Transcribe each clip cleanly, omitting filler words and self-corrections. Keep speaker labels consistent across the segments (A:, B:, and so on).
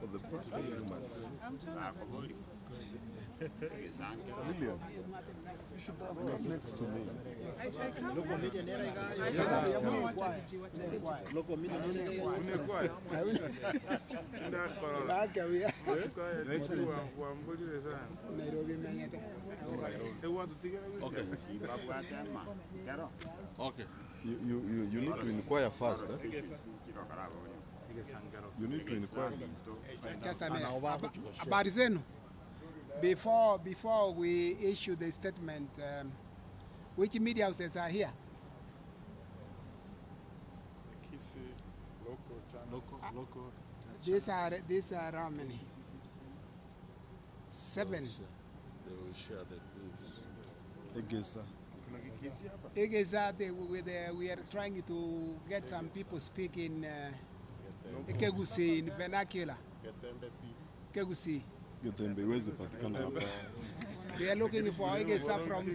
A: For the past few months. William, you should have us next to me.
B: Okay.
A: You need to inquire first. You need to inquire.
C: Just a minute. About Zeno, before we issue the statement, which media houses are here?
B: Local.
C: These are how many? 7.
B: They will share the news.
C: We are trying to get some people speaking Kisii in vernacular. Kisii. They are looking for Egesa from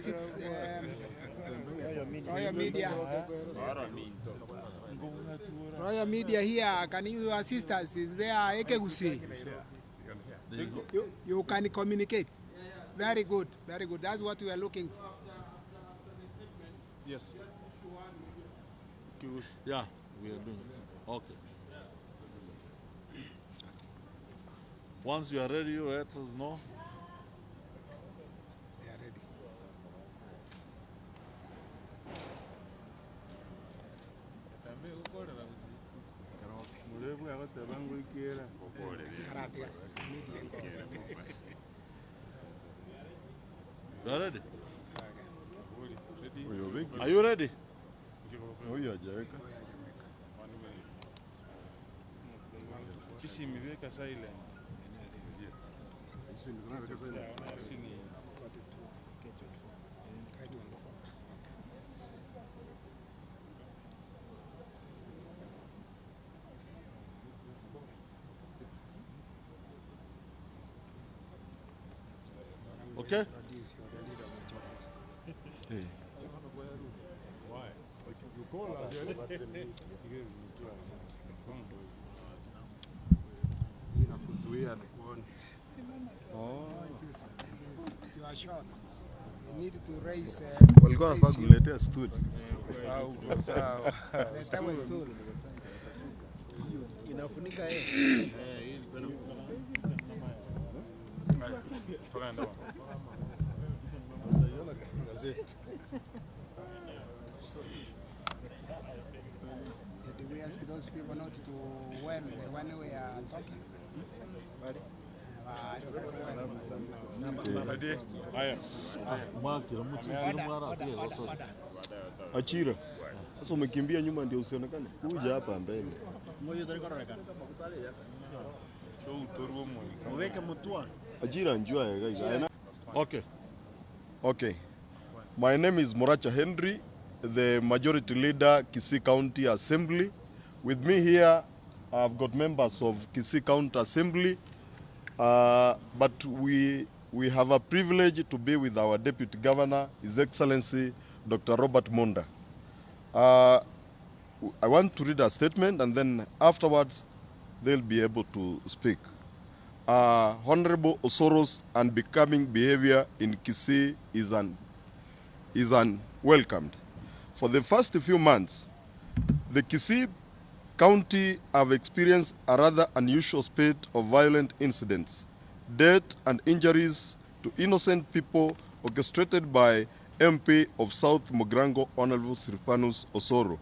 C: Royal Media. Royal Media here, can you assist us? Is there Kisii? You can communicate. Very good, very good. That's what we are looking for.
B: Yes. Yeah, we are doing it. Okay. Once you are ready, you let us know.
C: They are ready.
B: You are ready?
A: Okay.
B: Are you ready?
A: Oh, yeah, Jericho.
D: Kisii imeweka silent.
B: Okay?
A: Hey.
D: Why?
A: You call us,
C: You are short. You need to raise.
A: Walikuwa wanafaa kuletea stool.
C: Leta stool. Inafunika Did we ask those people not to when we are talking?
A: Achira. Sasa umekimbia nyuma ndio usionekane. Kuja hapa mbele. Achira njua ya guys.
B: Okay.
A: Okay. My name is Moracha Henry, the majority leader, Kisii County Assembly. With me here, I've got members of Kisii County Assembly, but we have a privilege to be with our Deputy Governor, His Excellency, Dr. Robert Monda. I want to read a statement and then afterwards they'll be able to speak. Honorable Osoro's unbecoming behavior in Kisii is unwelcomed. For the first few months, the Kisii County have experienced a rather unusual spate of violent incidents, death and injuries to innocent people orchestrated by MP of South Mogrango, Honorable Sirpanus Osoro.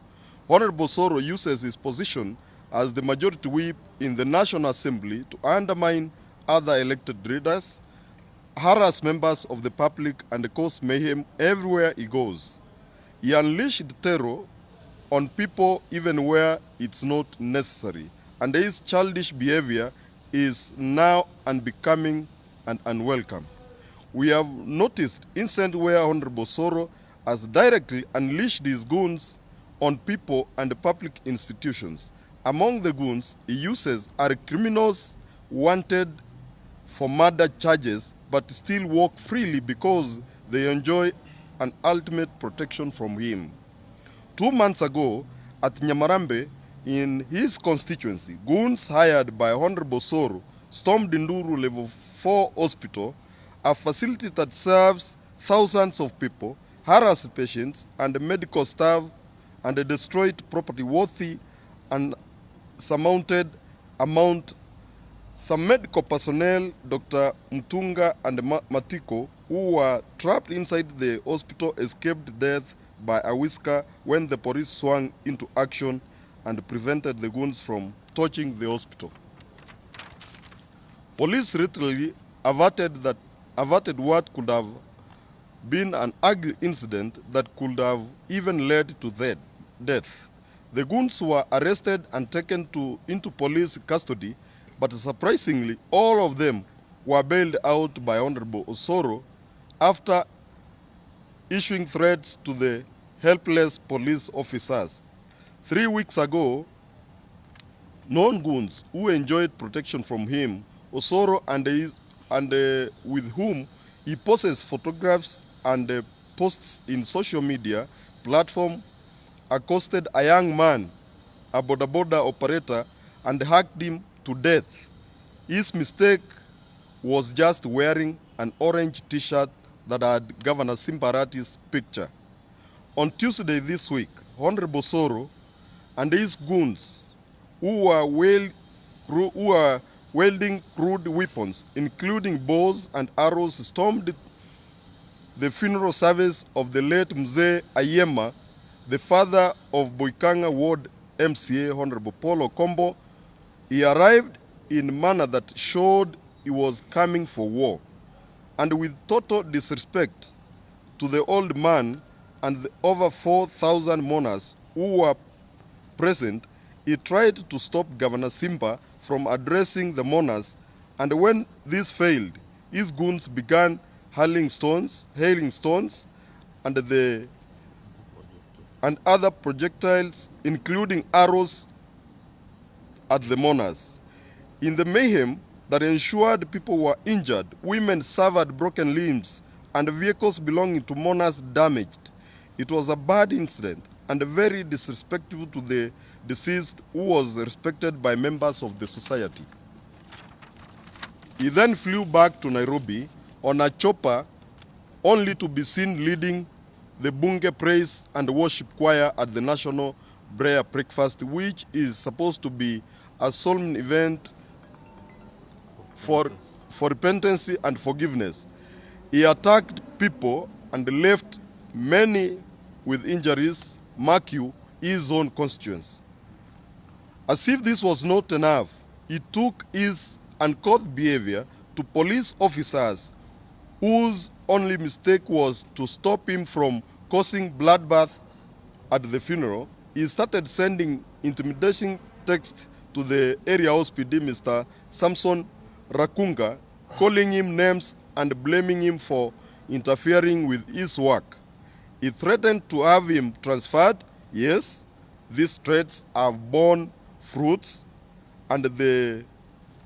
A: Honorable Osoro uses his position as the majority whip in the National Assembly to undermine other elected leaders, harass members of the public, and cause mayhem everywhere he goes. He unleashed terror on people even where it's not necessary, and his childish behavior is now unbecoming and unwelcome. We have noticed incidents where Honorable Osoro has directly unleashed his goons on people and public institutions. Among the goons he uses are criminals wanted for murder charges but still walk freely because they enjoy an ultimate protection from him. 2 months ago, at Nyamarambe, in his constituency, goons hired by Honorable Osoro stormed Nduru Level 4 Hospital, a facility that serves thousands of people, harassed patients and medical staff, and destroyed property worthy and surmounted amount. Some medical personnel, Dr. Mtunga and Matiko, who were trapped inside the hospital, escaped death by a whisker when the police swung into action and prevented the goons from touching the hospital. Police literally averted what could have been an ugly incident that could have even led to death. The goons were arrested and taken into police custody, but surprisingly, all of them were bailed out by Honorable Osoro after issuing threats to the helpless police officers. 3 weeks ago, non-goons who enjoyed protection from him, Osoro and with whom he posts photographs and posts in social media platform, accosted a young man, a boda operator, and hacked him to death. His mistake was just wearing an orange t-shirt that had Governor Simbarati's picture. On Tuesday this week, Honorable Osoro and his goons, who were wielding crude weapons, including bows and arrows, stormed the funeral service of the late Mzee Ayema, the father of Boikanga Ward MCA, Honorable Paul Okombo. He arrived in a manner that showed he was coming for war, and with total disrespect to the old man and the over 4,000 mourners who were present, he tried to stop Governor Simba from addressing the mourners, and when this failed, his goons began hailing stones, and other projectiles, including arrows, at the mourners. In the mayhem that ensured people were injured, women suffered broken limbs, and vehicles belonging to mourners damaged. It was a bad incident and very disrespectful to the deceased, who was respected by members of the society. He then flew back to Nairobi on a chopper, only to be seen leading the Bunge Praise and Worship Choir at the National Prayer Breakfast, which is supposed to be a solemn event for repentance and forgiveness. He attacked people and left many with injuries, mark you, his own constituents. As if this was not enough, he took his uncouth behavior to police officers whose only mistake was to stop him from causing bloodbath at the funeral. He started sending intimidation texts to the area hospital, Mr. Samson Rakunga, calling him names and blaming him for interfering with his work. He threatened to have him transferred. Yes, these threats have borne fruits, and the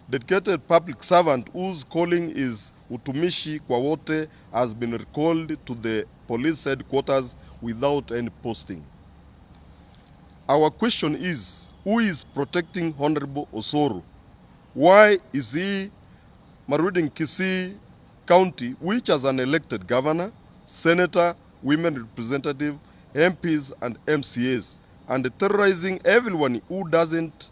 A: dedicated public servant whose calling is utumishi kwa wote has been recalled to the police headquarters without any posting. Our question is, who is protecting Honorable Osoro? Why is he marauding Kisii County, which has an elected governor, senator, women representative, MPs and MCAs, and terrorizing everyone who doesn't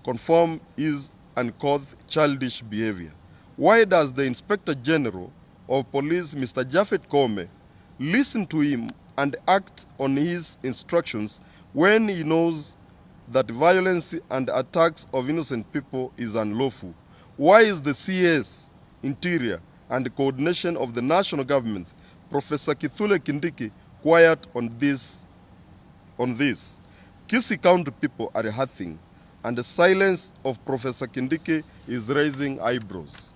A: conform his uncouth childish behavior? Why does the Inspector General of Police, Mr. Japhet Koome, listen to him and act on his instructions when he knows that violence and attacks of innocent people is unlawful? Why is the CS, Interior, and the coordination of the national government, Professor Kithure Kindiki, quiet on this? Kisii County people are hurting, and the silence of Professor Kindiki is raising eyebrows.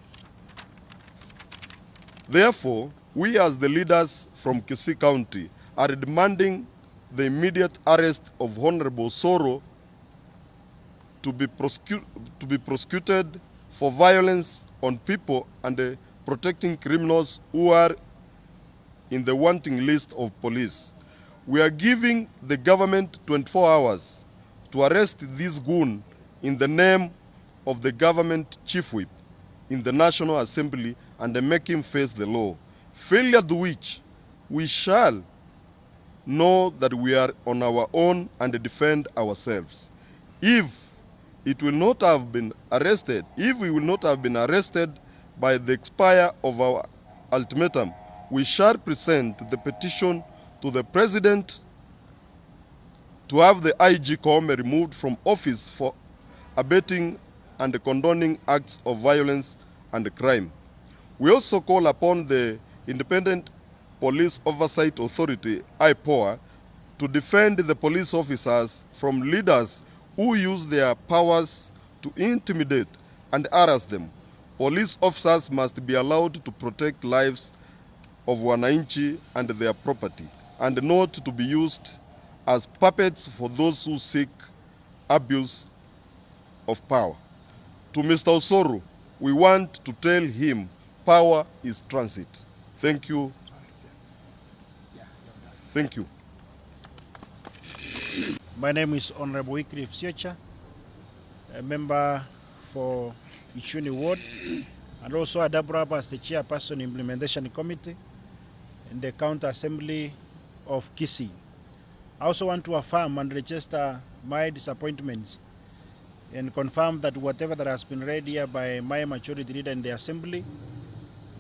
A: Therefore, we as the leaders from Kisii County are demanding the immediate arrest of Honorable Osoro to be prosecuted for violence on people and protecting criminals who are in the wanting list of police. We are giving the government 24 hours to arrest this goon in the name of the government chief whip in the National Assembly and make him face the law. Failure to which we shall know that we are on our own and defend ourselves. If we will not have been arrested by the expire of our ultimatum, we shall present the petition to the President to have the IG Koome removed from office for abetting and condoning acts of violence and crime. We also call upon the Independent Police Oversight Authority, IPOA, to defend the police officers from leaders who use their powers to intimidate and harass them. Police officers must be allowed to protect lives of wananchi and their property, and not to be used as puppets for those who seek abuse of power. To Mr. Osoro, we want to tell him power is transit. Thank you. Thank you.
E: My name is Honorable Wycliffe Siecha, a member for Ichuni Ward, and also a double up as the chairperson implementation committee in the county assembly of Kisii. I also want to affirm and register my disappointments and confirm that whatever that has been read here by my majority leader in the assembly,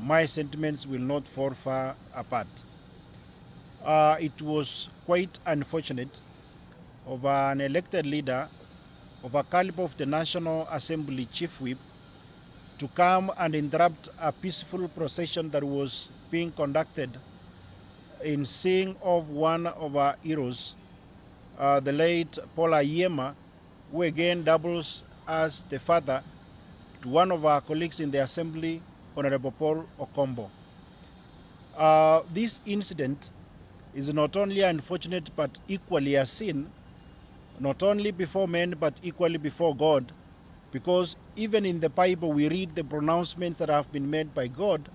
E: my sentiments will not fall far apart. It was quite unfortunate of an elected leader of a caliber of the National Assembly Chief Whip to come and interrupt a peaceful procession that was being conducted in seeing of one of our heroes, the late Paul Ayema, who again doubles as the father to one of our colleagues in the Assembly, Honorable Paul Okombo. This incident is not only unfortunate but equally a sin, not only before men but equally before God, because even in the Bible we read the pronouncements that have been made by God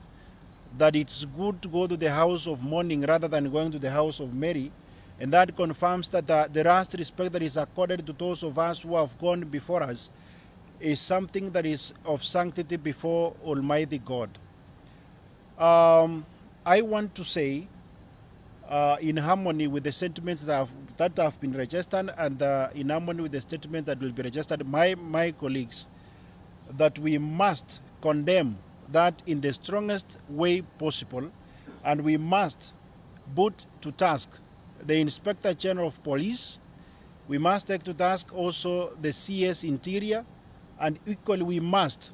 E: that it's good to go to the house of mourning rather than going to the house of Mary, and that confirms that the last respect that is accorded to those of us who have gone before us is something that is of sanctity before Almighty God. I want to say, in harmony with the sentiments that have been registered and in harmony with the statement that will be registered by my colleagues, that we must condemn that in the strongest way possible, and we must put to task the Inspector General of Police. We must take to task also the CS Interior, and equally we must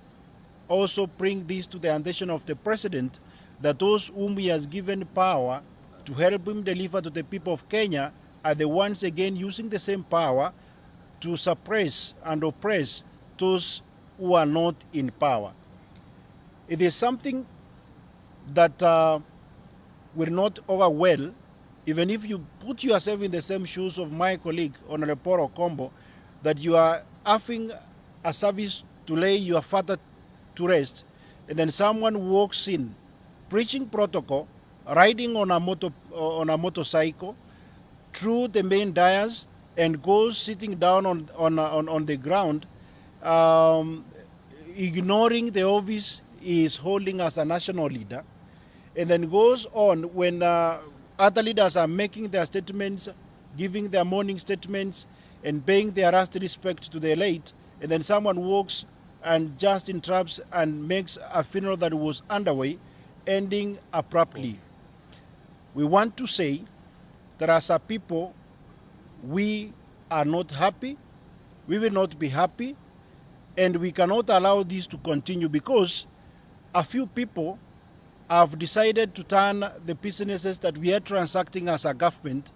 E: also bring this to the attention of the President, that those whom he has given power to help him deliver to the people of Kenya are the ones again using the same power to suppress and oppress those who are not in power. It is something that will not over well, even if you put yourself in the same shoes of my colleague, Honorable Paul Okombo, that you are having a service to lay your father to rest, and then someone walks in, preaching protocol, riding on a motorcycle through the main dais, and goes sitting down on the ground, ignoring the office he is holding as a national leader, and then goes on when other leaders are making their statements, giving their morning statements, and paying their last respect to the late, and then someone walks and just interrupts and makes a funeral that was underway, ending abruptly. We want to say that as a people, we are not happy, we will not be happy, and we cannot allow this to continue, because a few people have decided to turn the businesses that we are transacting as a government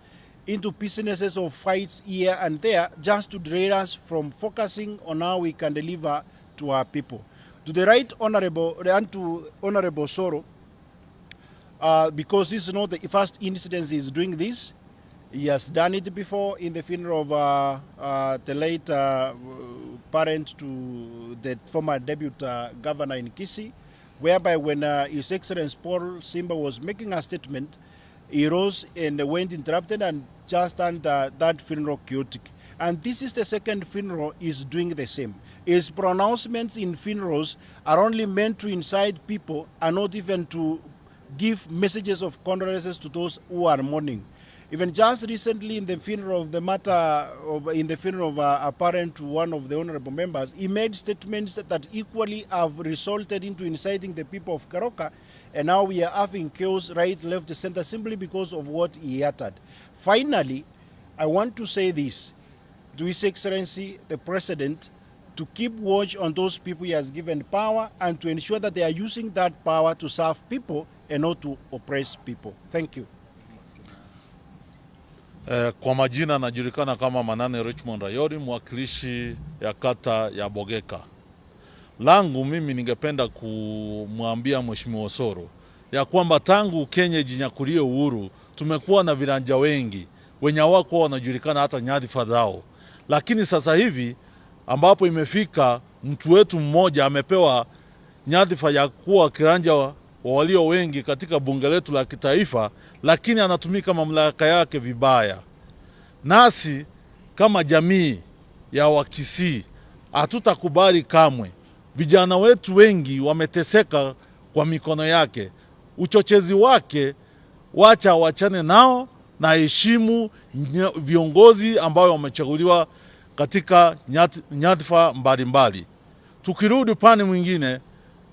E: into businesses of fights here and there just to derail us from focusing on how we can deliver to our people. To the right honorable and to Honorable Osoro, because this is not the first incident he is doing this. He has done it before in the funeral of the late parent to the former deputy governor in Kisii, whereby when His Excellency Paul Simba was making a statement, he rose and went interrupted and just turned that funeral chaotic. And this is the second funeral he's doing the same. His pronouncements in funerals are only meant to incite people and not even to give messages of condolences to those who are mourning. Even just recently in the funeral of the matter, in the funeral of a parent to one of the honorable members, he made statements that equally have resulted into inciting the people of Karoka, and now we are having chaos right, left, center simply because of what he uttered. Finally, I want to say this to His Excellency, the President, to keep watch on those people he has given power and to ensure that they are using that power to serve people and not to oppress people. Thank you.
B: Kwa majina najulikana kama Manane Richmond Rayori, mwakilishi ya kata ya Bogeka. Langu mimi ningependa kumwambia Mheshimiwa Osoro ya kwamba tangu Kenya jinyakulie uhuru tumekuwa na viranja wengi wenye wako wanajulikana hata nyadhifa zao, lakini sasa hivi ambapo imefika mtu wetu mmoja amepewa nyadhifa ya kuwa kiranja wa walio wengi katika bunge letu la kitaifa, lakini anatumika mamlaka yake vibaya. Nasi kama jamii ya Wakisii hatutakubali kamwe. Vijana wetu wengi wameteseka kwa mikono yake. Uchochezi wake wacha wachane nao na heshimu viongozi ambao wamechaguliwa katika nyadhifa mbalimbali. Tukirudi pande mwingine,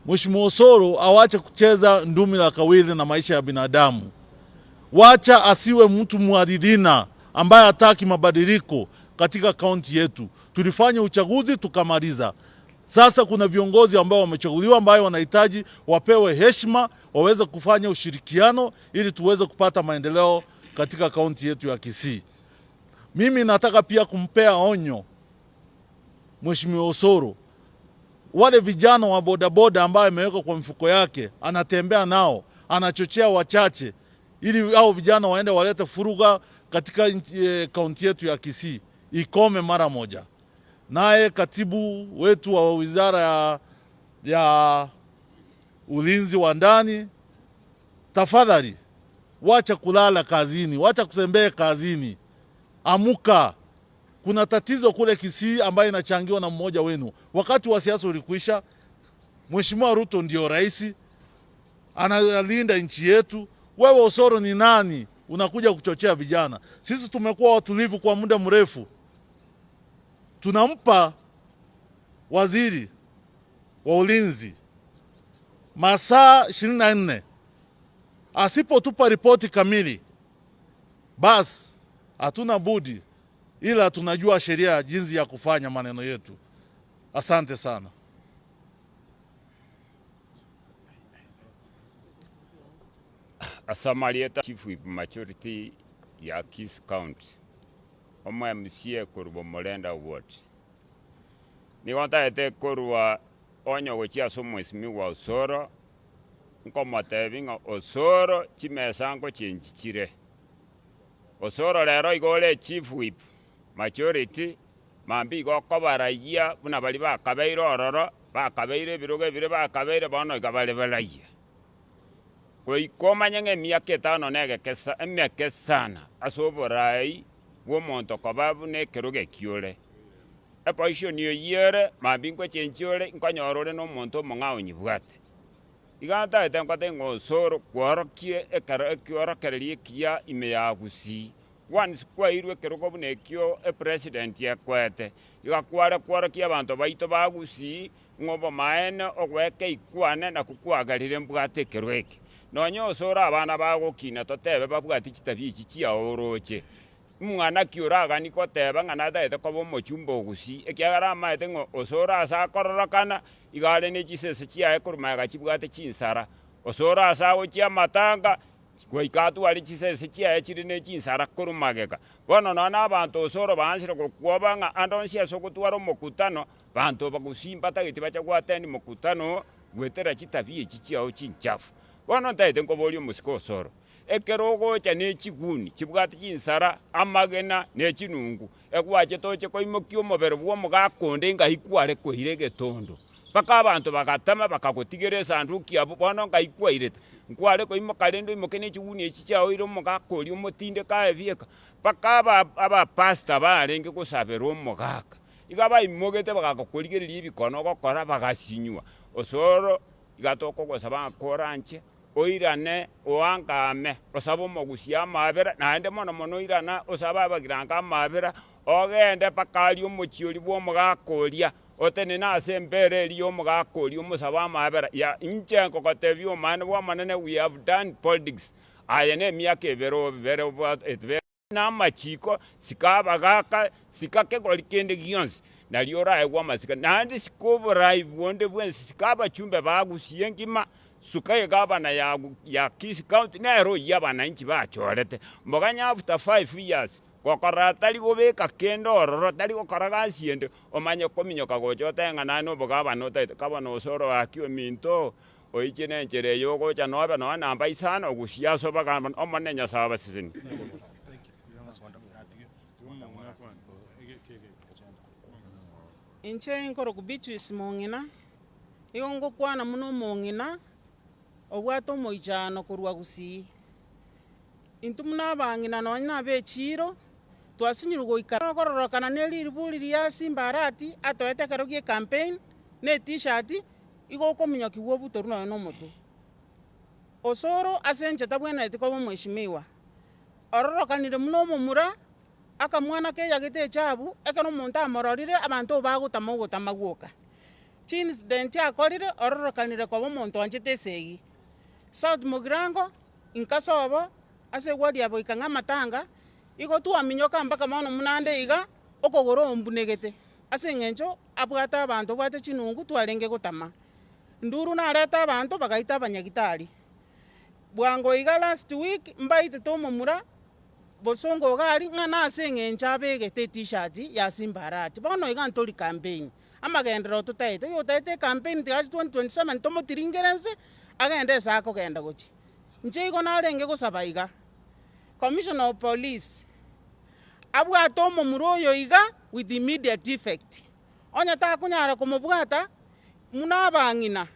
B: Mheshimiwa Osoro awache kucheza ndumi la kawili na maisha ya binadamu. Wacha asiwe mtu muadilina ambaye hataki mabadiliko katika kaunti yetu. Tulifanya uchaguzi tukamaliza. Sasa kuna viongozi ambao wamechaguliwa ambao wanahitaji wapewe heshima, waweze kufanya ushirikiano ili tuweze kupata maendeleo katika kaunti yetu ya Kisii. Mimi nataka pia kumpea onyo Mheshimiwa Osoro. Wale vijana wa bodaboda ambao ameweka kwa mfuko yake, anatembea nao, anachochea wachache ili hao vijana waende walete furuga katika kaunti yetu ya Kisii. Ikome mara moja. Naye katibu wetu wa wizara ya ulinzi wa ndani, tafadhali wacha kulala kazini, wacha kutembea kazini. Amuka. Kuna tatizo kule Kisii ambayo inachangiwa na mmoja wenu. Wakati wa siasa ulikwisha. Mheshimiwa Ruto ndio rais, analinda nchi yetu. Wewe Osoro ni nani? Unakuja kuchochea vijana. Sisi tumekuwa watulivu kwa muda mrefu. Tunampa waziri wa ulinzi masaa 24. Asipotupa ripoti kamili, basi hatuna budi ila tunajua sheria jinsi ya kufanya maneno yetu. Asante sana.
F: Asamalieta Chief Whip Majority ya Kisii County. Omo MCA Kurbo Molenda Ward. Ni wanta ete kurwa onyo gochia Mheshimiwa Osoro. Nkoma tevinga Osoro chimesango chenjichire. Osoro lero igole Chief Whip Majority mambi go kobaraya buna bali bakabeire ororo bakabeire biroge bire bakabeire bono igabale balaya. Koma nyenge miaka 5 nege kesa emeke sana asoborai wo monto kababu ne keroge kiole epoisho niyo yere mabinko chenchole nkanyorore no monto mongao nyibwate iganta etenkote ngosoro kworokie ekara ekiora kerelie kia imeyagusi once kwairwe kerogo bune kio president yakwete igakwara kworokie abantu baito bagusi ngobo maene ogweke ikwane na kukwagarire mbwate kerweke nonyo Osoro abana bagokina totebe babwati chitabyi chichia oroche mwana kiuraga niko teba ngana daete kobo mochumbo gusi ekiagara maete ngo Osoro asa kororokana igale ne chisese chia ekuruma gachibwate chinsara Osoro asa gochia matanga Kwa ikatu ali chisese chia chiri ne chinsara kurumageka. Bono na bantu Osoro bansira kuwabanga andonsia sokutwara mukutano bantu bakusimba tagiti bacha kwatendi mukutano gwetera chitabie chichiao chinchafu. Bono taite ngoboli musiko Osoro. Ekerogo cha ne chiguni chibwati chinsara amagena ne chinungu ekwache toche koimokio mobere bwo mugakonde ngahikware kohirege tondo. Paka abantu bagatama bakagotigereza anduki abo bono ngaikwairete. Nkware ko imokalendo imokene chiguni echichao iro mugakoli umotinde kae bieka paka aba pasta barenge kusabera umugaka igaba imogete bagakoligerera ibikono gokora bagasinywa Osoro igatoko gosaba koranche oirane oangame osabo mogusia amabera naende mono irana osaba bagiranga amabera ogende pakali omochiori bwo mugakolia otene na sembere eri omugakoli omusaba amabera ya inchenko kotebia omane bwa manene we have done politics ayene miaka ebero na machiko sikabagaka sikakegoli kende gionsi naliora egwa masika nandi sikoborai bonde bwensi sikaba chumbe bagusie ngima sukaye gabana ya Kisii County nero yabana inchi bachorete mboganya after 5 years gokora tari gobeka kendo ororo tari gokora gasiende omanye kominyoka gochotenga nano bogabana otaite kabana Osoro akio minto oichene nchere yogo cha nobe no namba isana ogusiaso bagamba omanenya saba sisini.
G: Inche nkoro kubitus mongina igongo kwana muno mongina obwato moijano kurwa Kisii intumuna bangina no na bechiro twasinyurugo ikara kororokana neli ribuli ria simbarati atoete karogie campaign ne t-shirt igo kominyoki wobutoru no moto Osoro asenje tabwena etiko mheshimiwa ororokanire muno mumura akamwana ke yagite chabu ekano muntu amororire abantu bagutamaguka incident akorire ororokanire kwa muntu anjete segi South Mugirango inkasobo ase wadi abo ikanga matanga igo tu aminyoka mpaka mono munande iga okogoro ombunegete ase ngencho abwata abantu bwate chinungu twarenge gutama nduru na leta abantu bagaita abanyagitari bwango iga last week mbaite tomomura bosongo gari ngana ase ngencha begete t-shirt ya simbarati bono iga ntori campaign amagendero tutaite yo taite campaign tigazi 2027 tomo tiringerense agende sako genda gochi nje igo narenge gusaba iga Commissioner of Police abwato momuroyo iga with immediate effect onya ta kunyara komobwata muna bangina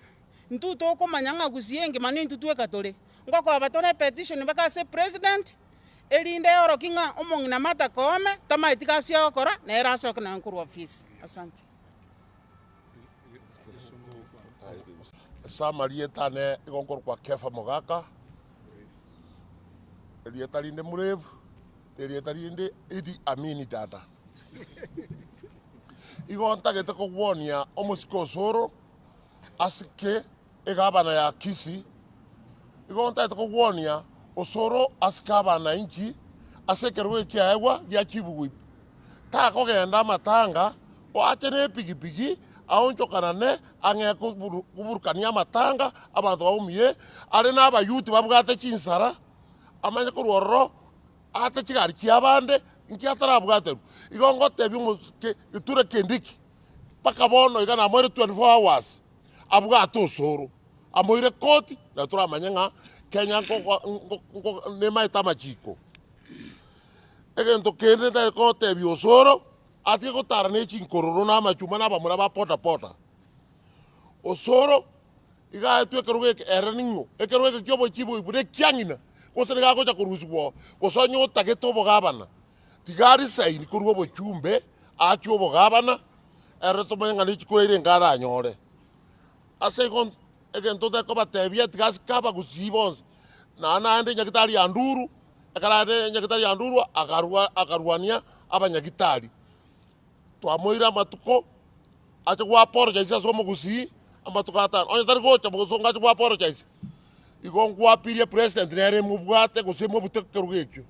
G: ntuto komanyanga gusienge mani ntutwe katole ngoko abatore petition bakase president elinde orokinga omongina mata kome tama itikasi okora na eraso kana nkuru office. Asante.
H: Samarieta ne igongor kwa kefa mogaka elieta linde murevu elieta linde Idi Amini dada igonta gete ko wonia omusiko Osoro asike egabana ya Kisii igonta gete ko wonia Osoro askaba na inchi asekerwe kiaewa ya chibuwi ta ko genda matanga o atene pigipigi aonchokana ne ange kuburukania matanga abantu baumie ari naba youth babwate chinsara amanye kuroro ate chigari kiabande nkiatara bwateru igongo tebi iture kendiki paka bono igana moire 24 hours abwato Osoro amoire koti na tura manyenga Kenya ngo ne maita machiko egento kende ta ko tebi Osoro ati ko tarane chinkororo na machuma na bamura ba pota Osoro iga tu ekeruge eraningo ekeruge kyobo chibo ibure kyangina kosere ko cha kuruswo kosonyo tageto bogabana tigari sai ni kurugo bochumbe achu bogabana ereto menga ni chikuire ngara nyore ase kon egento ta ko batebia tigas kaba kusibons na ande nyakitari ya nduru akarade nyakitari ya nduru akaruania abanyakitari twamoira matuko acha kwa apologize asomo Kisii amatuko atano onye tari gocha bosonga acha kwa apologize igongwa pirie president nere mubwate gusemo butekerugekyo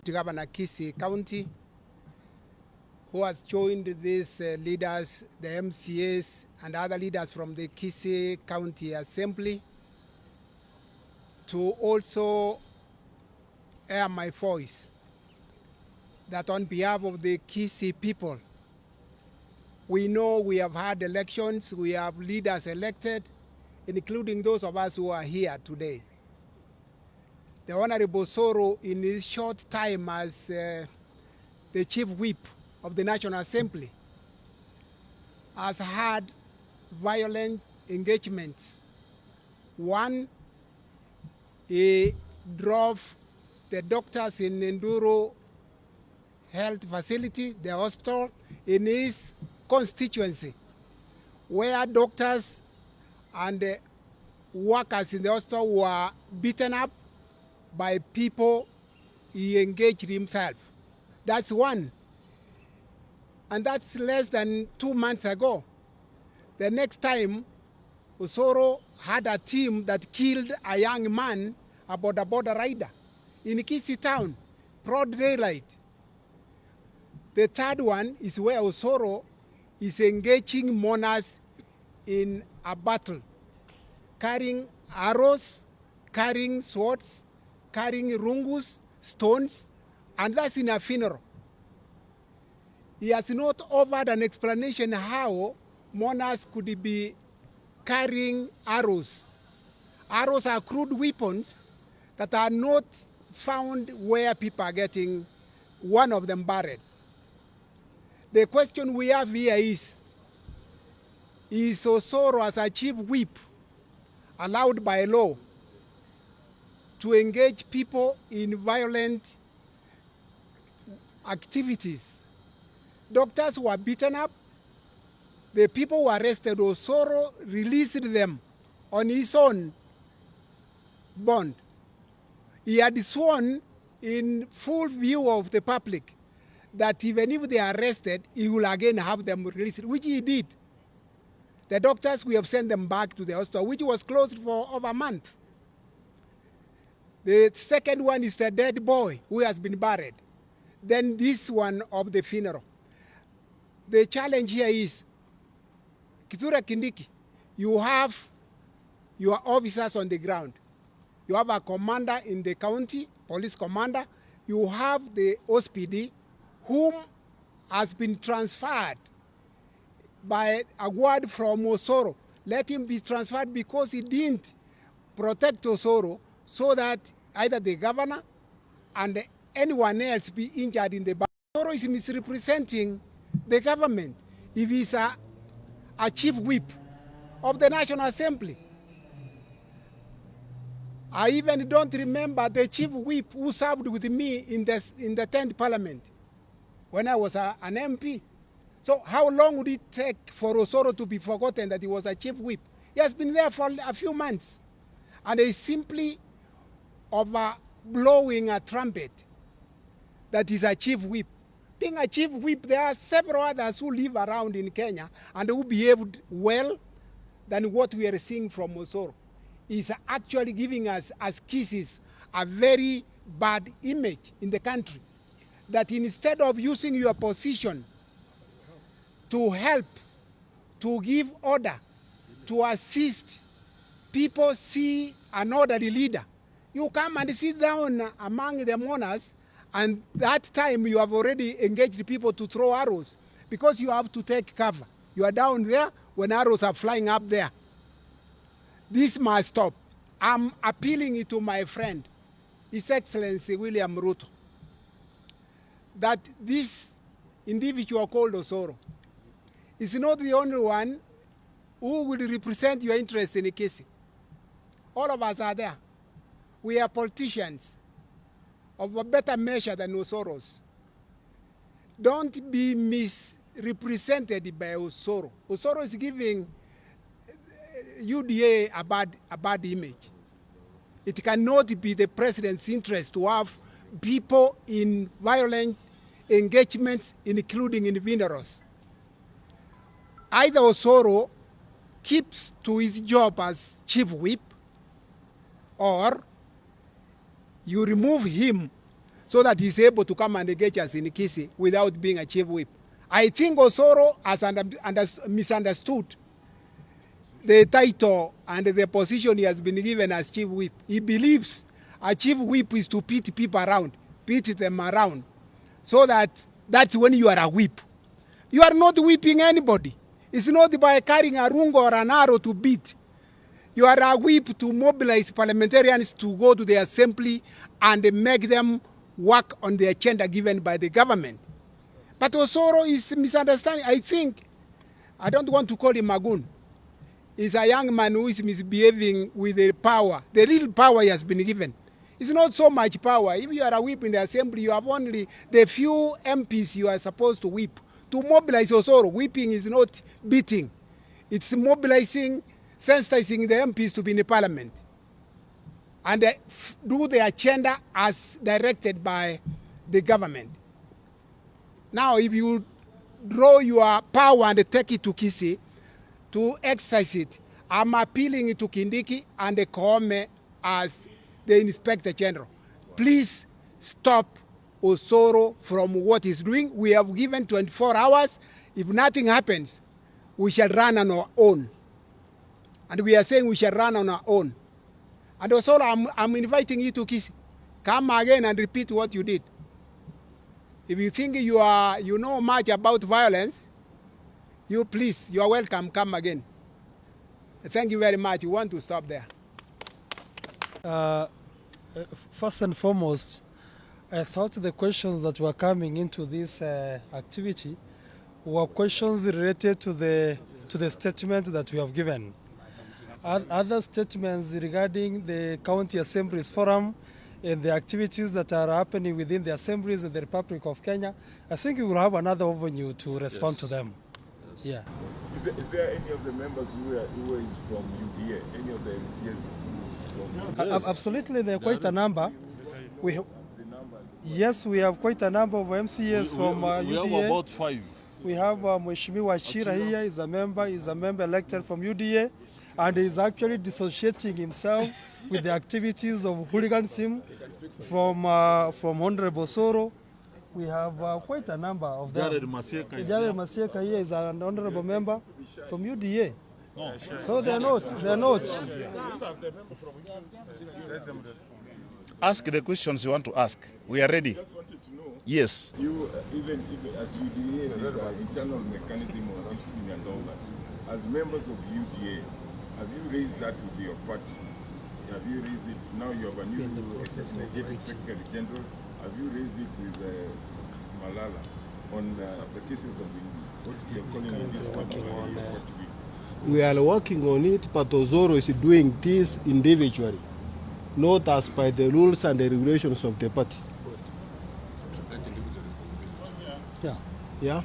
C: Tigaba na Kisii County who has joined these leaders, the MCAs and other leaders from the Kisii County Assembly, to also air my voice that on behalf of the Kisii people, we know we have had elections, we have leaders elected, including those of us who are here today. The Honorable Osoro, in his short time as the Chief Whip of the National Assembly, has had violent engagements. One, he drove the doctors in Nduru Health Facility, the hospital, in his constituency, where doctors and workers in the hospital were beaten up by people he engaged himself. That's one. And that's less than 2 months ago. The next time, Osoro had a team that killed a young man, a border rider, in Kisii town, broad daylight. The third one is where Osoro is engaging mourners in a battle, carrying arrows, carrying swords, carrying rungus, stones, and that's in a funeral. He has not offered an explanation how mourners could be carrying arrows. Arrows are crude weapons that are not found where people are getting one of them buried. The question we have here is Osoro as a chief whip allowed by law to engage people in violent activities? Doctors were beaten up. The people were arrested. Osoro released them on his own bond. He had sworn in full view of the public that even if they are arrested, he will again have them released, which he did. The doctors, we have sent them back to the hospital, which was closed for over a month. The second one is the dead boy who has been buried. Then this one of the funeral. The challenge here is, Kithure Kindiki, you have your officers on the ground. You have a commander in the county, police commander. You have the OSPD, whom has been transferred by a word from Osoro. Let him be transferred because he didn't protect Osoro so that either the governor and anyone else be injured in the battle. Osoro is misrepresenting the government if he's a chief whip of the National Assembly. I even don't remember the chief whip who served with me in the 10th Parliament when I was an MP. So how long would it take for Osoro to be forgotten that he was a chief whip? He has been there for a few months. And he's simply blowing a trumpet that is a chief whip. Being a chief whip, there are several others who live around in Kenya and who behaved well than what we are seeing from Osoro. Is actually giving us, as Kisii, a very bad image in the country. That instead of using your position to help, to give order, to assist people see an orderly leader, you come and sit down among the mourners, and that time you have already engaged people to throw arrows because you have to take cover. You are down there when arrows are flying up there. This must stop. I'm appealing to my friend, His Excellency William Ruto, that this individual called Osoro is not the only one who will represent your interests in Kisii. All of us are there. We are politicians of a better measure than Osoro's. Don't be misrepresented by Osoro. Osoro is giving UDA a bad image. It cannot be the president's interest to have people in violent engagements, including in funerals. Either Osoro keeps to his job as chief whip, or you remove him so that he's able to come and engage us in Kisii without being a chief whip. I think Osoro has misunderstood the title and the position he has been given as chief whip. He believes a chief whip is to pit people around, pit them around, so that's when you are a whip. You are not whipping anybody. It's not by carrying a rungo or an arrow to beat. You are a whip to mobilize parliamentarians to go to the assembly and make them work on the agenda given by the government. But Osoro is misunderstanding. I think, I don't want to call him a goon. He's a young man who is misbehaving with the power. The real power he has been given. It's not so much power. If you are a whip in the assembly, you have only the few MPs you are supposed to whip. To mobilize Osoro, whipping is not beating. It's mobilizing, sensitizing the MPs to be in the parliament. And do the agenda as directed by the government. Now, if you draw your power and take it to Kisii to exercise it, I'm appealing to Kindiki and the Koome as the Inspector General. Please stop Osoro from what he's doing. We have given 24 hours. If nothing happens, we shall run on our own. And we are saying we shall run on our own. And Osoro, I'm inviting you to Kisii. Come again and repeat what you did. If you think you know much about violence, you are welcome, come again. Thank you very much. You want to stop there.
I: First and foremost, I thought the questions that were coming into this activity were questions related to the statement that we have given. Other statements regarding the County Assemblies Forum and the activities that are happening within the assemblies in the Republic of Kenya, I think we will have another avenue to respond to them. Yeah.
A: Is there any of the members who is from UDA? Any of the MCS?
I: Yes. Absolutely, there are quite a number. Yes, we have quite a number of MCS from UDA.
B: We have about 5.
I: We have Mheshimiwa Achira here, is a member elected from UDA, and is actually dissociating himself with the activities of hooliganism from Honorable Osoro. We have quite a number of them. Jared Masieka here is an honorable member from UDA. No. So they're not.
J: Ask the questions you want to ask. We are ready. Yes.
A: You, even as UDA, there's an internal mechanism of discipline and all that. As members of UDA, have you raised that with your party? Have you raised it? Now you have a new Executive Secretary General. Have you raised it with Malala on the cases of what you're calling it?
K: We are working on it, but Osoro is doing this individually, not as per the rules and the regulations of the party.
I: Yeah.
K: Yeah.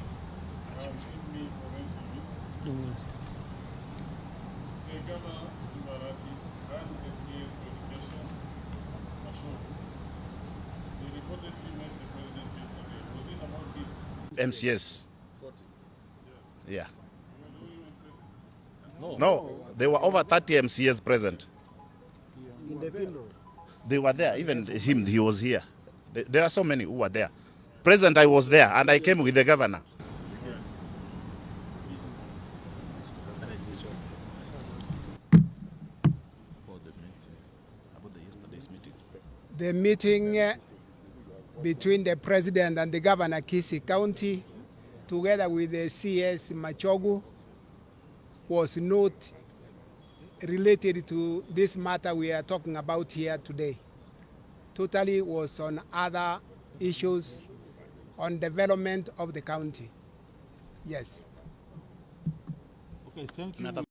J: MCS. Yeah. No, there were over 30 MCS present.
K: In the field.
J: They were there, even him, he was here. There are so many who were there. Present, I was there, and I came with the governor.
C: The meeting between the president and the governor Kisii County, together with the CS Machogu, was not related to this matter we are talking about here today. Totally was on other issues on development of the county. Yes.
B: Okay, thank you.